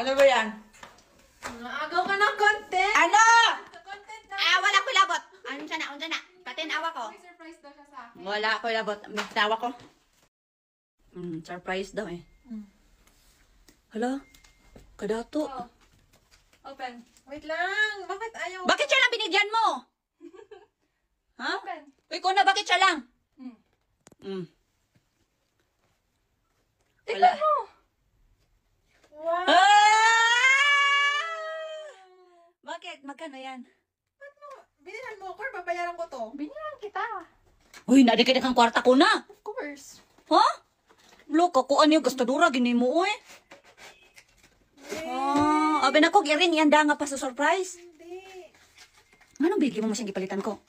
Ano ba yan? Agaw ka ng content! Ano? Content na! Wala ko labot. Ano siya na? Patinawa ko. May surprise daw siya sa akin. Wala ko labot. Tawa ko. Surprise daw eh. Hala? Kadato. Oh. Open. Wait lang. Bakit ayaw? Bakit siya lang binigyan mo? Ha? Open. Uy, kuna, bakit siya lang? Wala. Tignan mo! Wow! Bakit? Magkano yan? Ba't mo? Binilan mo ako or babayaran ko to? Binilan kita. Uy, nadigay kang kwarta ko na. Of course. Ha? Loko, kung ano yung gastadura, gini mo eh. Abi na ko, girin, ihanda nga pa sa surprise. Hindi. Anong bigli mo mo siyang gipalitan ko?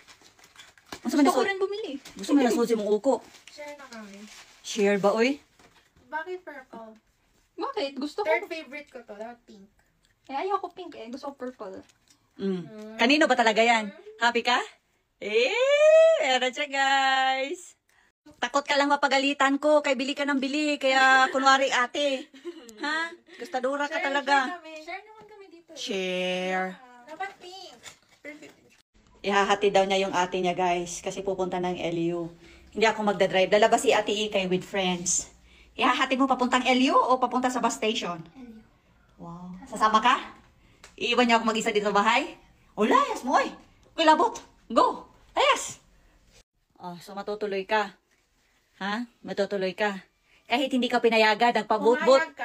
Gusto ko rin bumili. Gusto mo na susi mong uko. Share na kami. Share ba, uy? Bakit purple? Bakit? Gusto ko. Third favorite ko to. Dapat pink. Ayaw ko pink eh. Gusto ko purple. Kanino ba talaga yan? Happy ka? Meron siya, guys. Takot ka lang mapagalitan ko. Kaya bili ka ng bili. Kaya kunwari ate. Ha? Gustadura ka talaga. Share naman kami dito. Share. Dapat pink. Perfect. Ihahati daw niya yung ate niya, guys. Kasi pupunta ng LU. Hindi ako magdadrive. Lalabas si Ate Ikay with friends. Ihahati mo papuntang LU o papunta sa bus station? LU. Wow. Sasama ka? Iiwan niya ako mag-isa dito sa bahay? O, layas mo eh. Uy, labot. Go. Layas. Oh, so matutuloy ka. Ha? Matutuloy ka. Kahit hindi ka pinayagan, nagpa-vote-vote.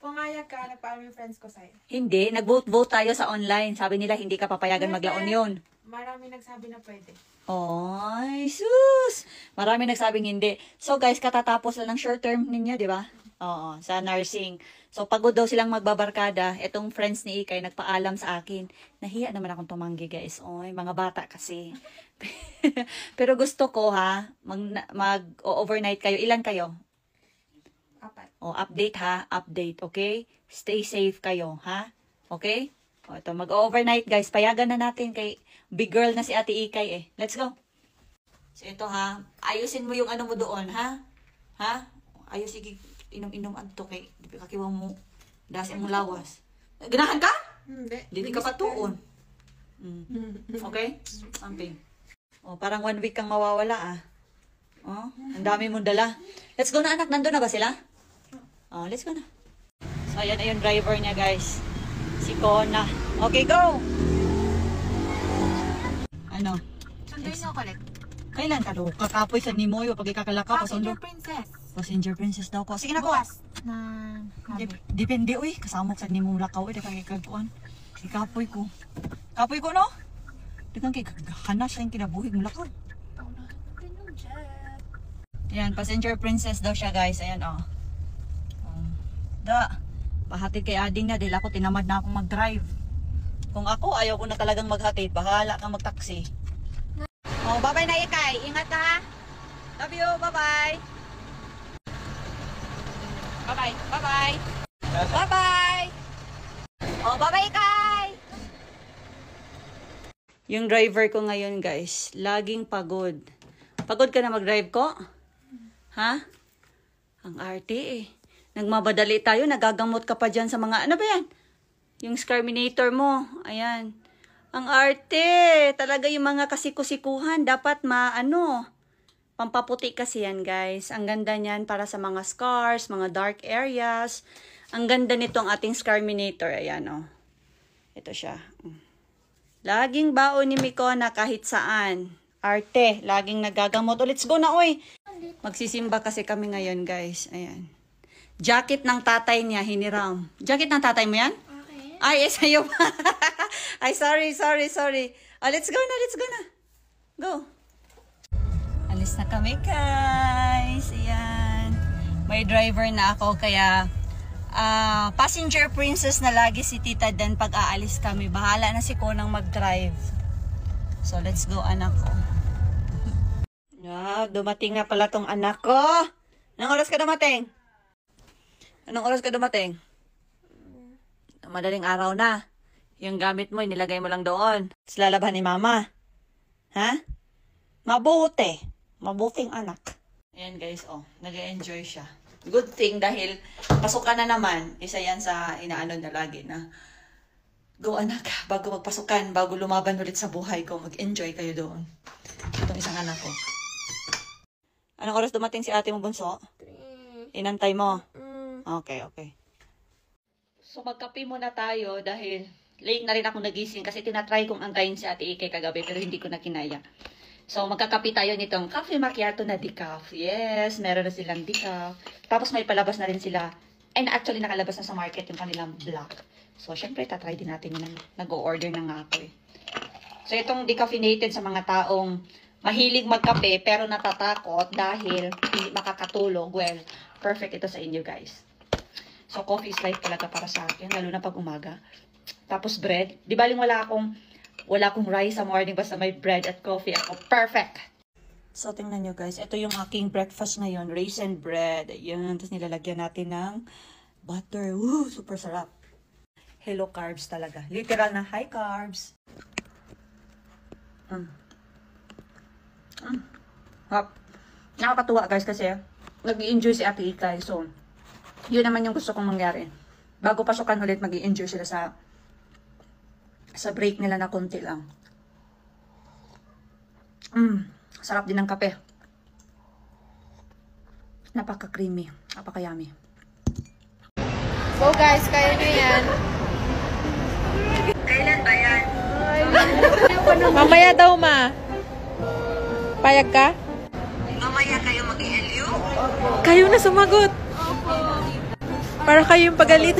Pungayag ka, nagpaalam yung friends ko sa'yo. Hindi, nag-vote-vote tayo sa online. Sabi nila, hindi ka papayagan maglaon yun. Marami nagsabi na pwede. Ay, sus! Marami nagsabing hindi. So guys, katatapos lang ng short term ninyo, di ba? Oo, sa nursing. So pagod daw silang magbabarkada, etong friends ni Ikay nagpaalam sa akin. Nahiya naman akong tumanggi, guys. Oy, mga bata kasi. Pero gusto ko ha, mag-overnight kayo. Ilan kayo? 4. O, update ha, update, okay? Stay safe kayo, ha? Okay? O, ito, mag-overnight, guys. Payagan na natin kay big girl na si Ate Ikay eh. Let's go. So, ito ha, ayusin mo yung ano mo doon, ha? Ha? Ayos, sige, inom-inom anto kay, kakiwa mo, dasin mo lawas. Ganahan ka? Hindi ka patuon. Okay? Amping. O, parang 1 week kang mawawala, ah. Oh, ang dami mong dala. Let's go na, anak. Nandun na ba sila? Oh, let's go na. So, ayan na yung driver niya, guys. Si Kona. Okay, go! Ano? Sunduin niyo ako ulit. Kailan ka daw? Kakapoy sa Nimoy o pag ikakalaka pa sundo? Princess. Passenger princess daw ko. Sige na ko. Bukas na Depende, uy. Kasama sa Nimoy lakaw. Di kang ikagkuhan. Ikapoy ko. Kapoy ko, no? Di kang kikahanas sa yung kinabuhig mo lakaw. Ayan, passenger princess daw siya, guys. Ayan, oh. Pahatid kay ading na. Dahil ako tinamad na akong mag-drive. Kung ako, ayaw ko na talagang maghatid. Bahala kang mag-taxi. Oh, bye-bye na, Ikay. Ingat ka, ha? Love you. Bye-bye. Bye-bye. Bye-bye. Bye-bye. Oh, bye-bye, Ikay. Yung driver ko ngayon, guys, laging pagod. Pagod ka na mag-drive ko? Ha? Ang arte eh. Nagmabadali tayo, nagagamot ka pa dyan sa mga, ano ba yan? Yung Scarminator mo. Ayan. Ang arte. Talaga yung mga kasikusikuhan. Dapat pampaputi kasi yan, guys. Ang ganda niyan para sa mga scars, mga dark areas. Ang ganda nitong ating Scarminator. Ayan, oh. Ito siya. Laging baon ni Mikona kahit saan. Arte. Laging nagagamot. Oh, let's go na, oy. Magsisimba kasi kami ngayon, guys. Ayan. Jacket ng tatay niya, hiniram. Jacket ng tatay mo yan? Okay. Ay, sa'yo pa. Ay, sorry. Oh, let's go na. Go. Alis na kami, guys. Ayan. May driver na ako, kaya passenger princess na lagi si Tita Dan pag aalis kami. Bahala na si Konang mag-drive. So, let's go, anak ko. Dumating na pala tong anak ko. Anong oras ka dumating? Madaling araw na. Yung gamit mo, inilagay mo lang doon. Tapos lalaban ni mama. Ha? Mabuti. Mabuting anak. Ayan guys, oh. Nag-enjoy siya. Good thing dahil pasukan na naman. Isa yan sa inaano na lagi na go anak, bago magpasukan, bago lumaban ulit sa buhay ko, mag-enjoy kayo doon. Itong isang anak ko. Anong oras dumating si ate mo bunso? Inantay mo? Okay, okay. So magkape muna tayo dahil late na rin ako nagising kasi tinatry kong antayin si ate Ikay kagabi pero hindi ko na kinaya. So magkakape tayo nitong cafe macchiato na decaf. Yes, meron na silang decaf. Tapos may palabas na rin sila. And actually nakalabas na sa market yung kanilang black. So syempre tatry din natin yun. Nag-o-order na nga ako eh. So itong decaffeinated sa mga taong mahilig magkape pero natatakot dahil hindi makakatulog. Well, perfect ito sa inyo guys. So coffee is life talaga para sa akin, lalo na pag umaga. Tapos bread. Di baling wala akong rice sa morning basta may bread at coffee ako. Perfect! So tingnan nyo guys, ito yung aking breakfast ngayon. Raisin bread. Ayan, tapos nilalagyan natin ng butter. Woo! Super sarap. Hello carbs talaga. Literal na high carbs. Nakakatuwa guys kasi nag-i-enjoy si Ate Ikay. So, yun naman yung gusto kong mangyari. Bago pasukan ulit, mag-i-enjoy sila sa break nila na konti lang. Sarap din ng kape. Napaka-creamy. Napaka-yummy. So guys, kaya nyo yan. Kailan ba yan? Mamaya daw, ma. Payag ka? Mamaya kayo mag-i-LU? Kayo na sumagot. Para kayo yung pagalit.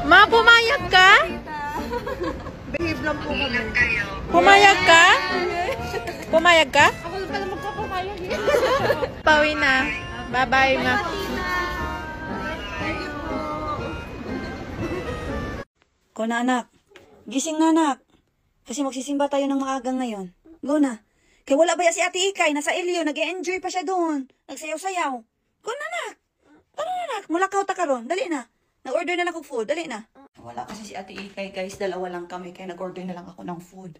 Ma, pumayag ka? Behave lang po kami. Pumayag ka? Pumayag ka? Ako pala magpapumayag. Pawi na. Bye-bye, ma. Ko na anak. Gising na anak. Kasi magsisimba tayo ng maaga ngayon. Go na. Kaya wala ba yan si Ate Ikay? Nasa Elio. Nag-e-enjoy pa siya doon. Nagsayaw-sayaw. Go na anak. Tara na anak. Mulakaw ta karon. Dali na. Nag-order na lang ako food. Dali na. Wala kasi si Ate Ikay guys. Dalawa lang kami. Kaya nag-order na lang ako ng food.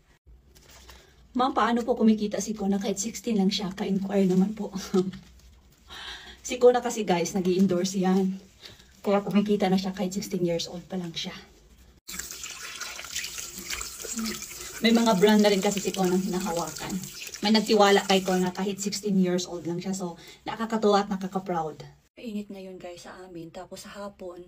Ma'am, paano po kumikita si Kona kahit 16 lang siya? Ka-inquire naman po. Si Kona kasi guys, nag-i-endorse yan. Kaya kumikita na siya kahit 16 years old pa lang siya. May mga brand na rin kasi si Kona hinahawakan. May nagtiwala kay Kona kahit 16 years old lang siya. So, nakakatuwa at nakaka-proud. Mainit ngayon guys sa amin. Tapos sa hapon,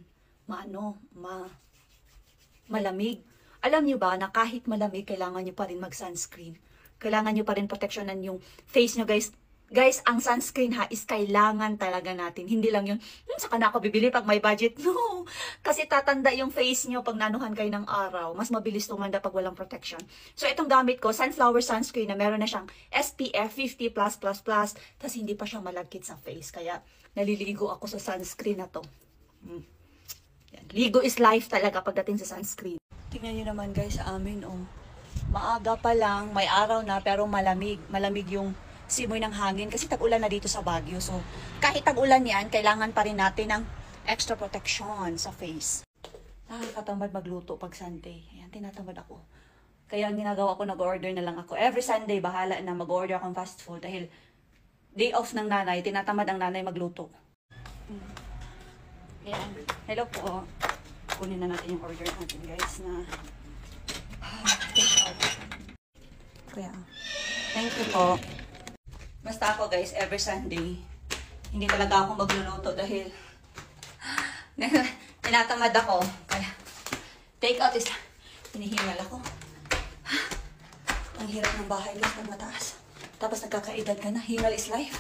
malamig. Alam niyo ba na kahit malamig, kailangan niyo pa rin mag-sunscreen. Kailangan niyo pa rin proteksyonan yung face niyo guys. Guys, ang sunscreen ha is kailangan talaga natin. Hindi lang yun, saka na ako bibili pag may budget. No! Kasi tatanda yung face nyo pag nanuhan kayo ng araw. Mas mabilis tumanda pag walang protection. So, itong gamit ko, sunflower sunscreen na meron na siyang SPF 50+++. Tapos hindi pa siya malagkit sa face. Kaya, naliligo ako sa sunscreen na to. Yan. Ligo is life talaga pagdating sa sunscreen. Tingnan nyo naman guys sa amin, oh. Maaga pa lang, may araw na, pero malamig. Malamig yung simoy ng hangin kasi tag-ulan na dito sa Baguio. So, kahit tag-ulan yan, kailangan pa rin natin ng extra protection sa face. Nakakatamad magluto pag Sunday. Ayan, tinatamad ako. Kaya ang ginagawa ko, nag-order na lang ako. Every Sunday, bahala na mag-order akong fast food dahil day off ng nanay, tinatamad ang nanay magluto. Ayan. Hello po. Kunin na natin yung order natin, guys, na take out. Kaya, thank you po. Basta ako guys, every Sunday, hindi talaga ako magluluto dahil tinatamad ako. Kaya, take out is, hinihingal ako. Ang hirap ng bahay lang pag mataas. Tapos nagkakaedad ka na, hingal is life.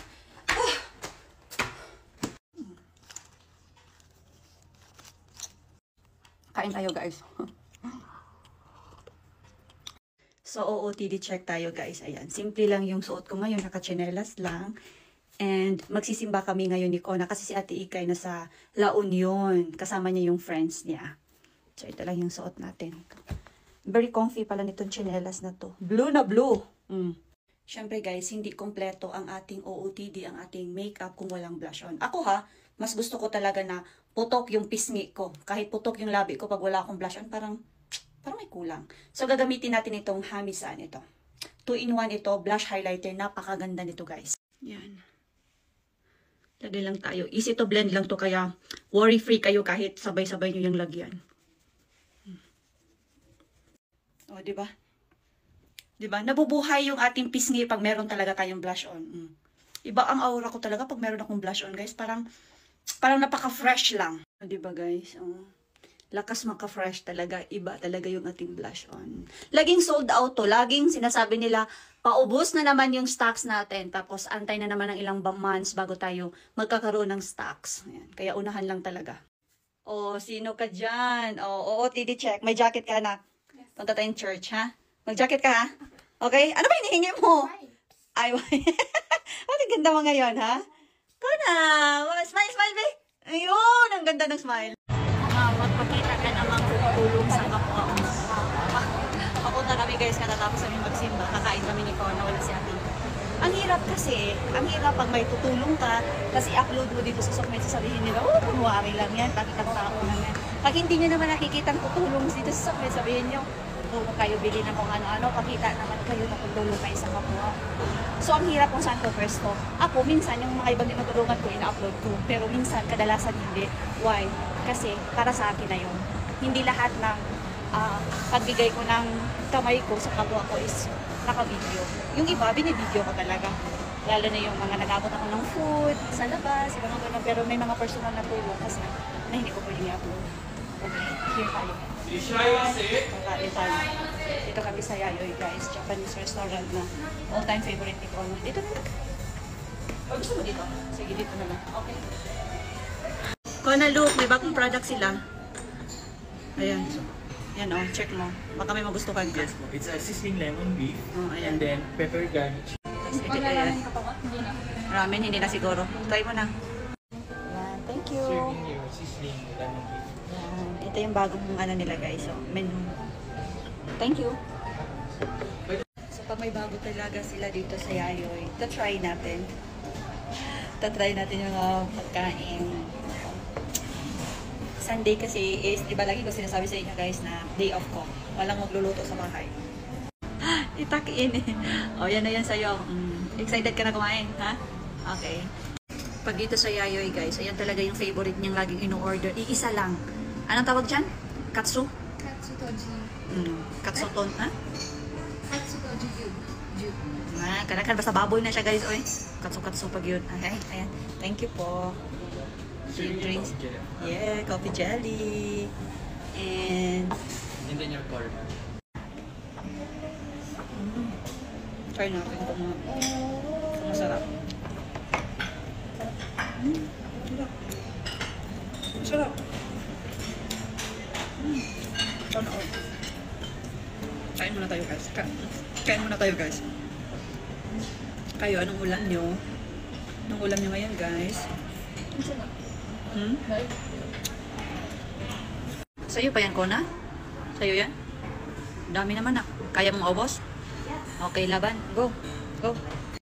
Kain tayo guys. So, OOTD check tayo guys. Ayan. Simple lang yung suot ko ngayon. Nakachinelas lang. And magsisimba kami ngayon ni Kona kasi si Ate Ikay nasa La Union. Kasama niya yung friends niya. So, ito lang yung suot natin. Very comfy pala nitong chinelas na to. Blue na blue. Siyempre guys, hindi kompleto ang ating OOTD, ang ating makeup kung walang blush on. Ako ha, mas gusto ko talaga na putok yung pisngi ko. Kahit putok yung labi ko pag wala akong blush on, parang may kulang. So, gagamitin natin itong Hamisan ito. 2-in-1 ito, blush highlighter. Napakaganda nito, guys. Yan. Lagay lang tayo. Easy to blend lang to, kaya worry-free kayo kahit sabay-sabay nyo yung lagyan. O, diba? Diba? Nabubuhay yung ating pisngi pag meron talaga tayong blush on. Iba ang aura ko talaga pag meron akong blush on, guys. Parang napaka-fresh lang. O, diba, guys? O. Lakas maka-fresh talaga. Iba talaga yung ating blush on. Laging sold out to. Laging sinasabi nila, paubos na naman yung stocks natin. Tapos antay na naman ng ilang months bago tayo magkakaroon ng stocks. Ayan. Kaya unahan lang talaga. Oh, sino ka dyan? Oh, oo, TD check. May jacket ka na. Punta tayong church, ha? Mag-jacket ka, ha? Okay? Ano ba hinihingi mo? Ay, ang ganda mo ngayon, ha? Ikaw na. Smile, smile, be. Ayun, ang ganda ng smile. Magpakita ka namang tutulong sa kapwa mo. Papunta kami guys, katatapos kami magsimba. Kakain kami ni Kona, wala si Ate. Ang hirap kasi, pag may tutulong ka, kasi upload mo dito sa Sokmed, sasabihin nila, oh, kunwari lang yan, pakitang tao lang yan. Pag hindi nyo naman nakikita ang tutulong dito sa Sokmed, sabihin nyo, tulong kayo, bili na kung ano-ano, pakita naman kayo na tutulong kayo sa kapwa. So, ang hirap kung saan ko pwesto. Ako, minsan, yung mga ibang tinutulungan ko, ina-upload ko. Pero minsan, kadalasan hindi. Why? Kasi, para sa akin na yun. Hindi lahat ng pagbigay ko ng kamay ko sa kapwa ko is naka-video. Yung iba, binibideo ko talaga. Lalo na yung mga nag-abot ako ng food, sa labas, mga ganun. Pero may mga personal na tulong kasi na hindi ko pwedeng i-upload. Okay, here tayo. Kakain tayo. Dito kami sa Yayoy, guys. Japanese restaurant na all-time favorite ni Kono. Dito na lang. O, gusto mo dito? Sige, dito na lang. Okay. Kona, look. May bagong product sila. Ayan. Yan, oh. Check mo. Baka may magustuhan ka. Yes po. It's a sizzling lemon beef. Oh, ayan. And then pepper garnish. Tapos, ito, Paglalamanin ayan. ka pa ba? Hindi na. Ramen, hindi na siguro. Try mo na. Ayan. Thank you. Serving your sizzling lemon beef. Yan. Ito yung bagong ano nila guys. So, menu. Thank you. So, pag may bago talaga sila dito sa Yayoy, try natin. Try natin yung pagkain. Sunday kasi is, di ba lagi ko sinasabi sa inyo guys na day off ko. Walang magluluto sa bahay. Itakin eh. O, yan na yan sa'yo. Excited ka na kumain, ha? Okay. Pag dito sa Yayoy guys, ayan talaga yung favorite niyang laging ino-order. Iisa lang. Anong tawag dyan? Katsu? Katsutoji. Katsuton, ha? Katsutoji Ju. Kanakan, basta baboy na siya guys. Oy. Katsu-katsu pag yun. Okay, ayan. Thank you po. Drinks. Yeah, coffee jelly. And And then your corn. try natin kung masarap. Sarap. Sana all. Kain muna tayo guys. Kain muna tayo guys. Kayo, anong ulam nyo? Anong ulam nyo ngayon guys? Sa'yo pa yan, Kona? Sa'yo yan? Dami naman ah. Kaya mong maubos? Okay, laban. Go. Go.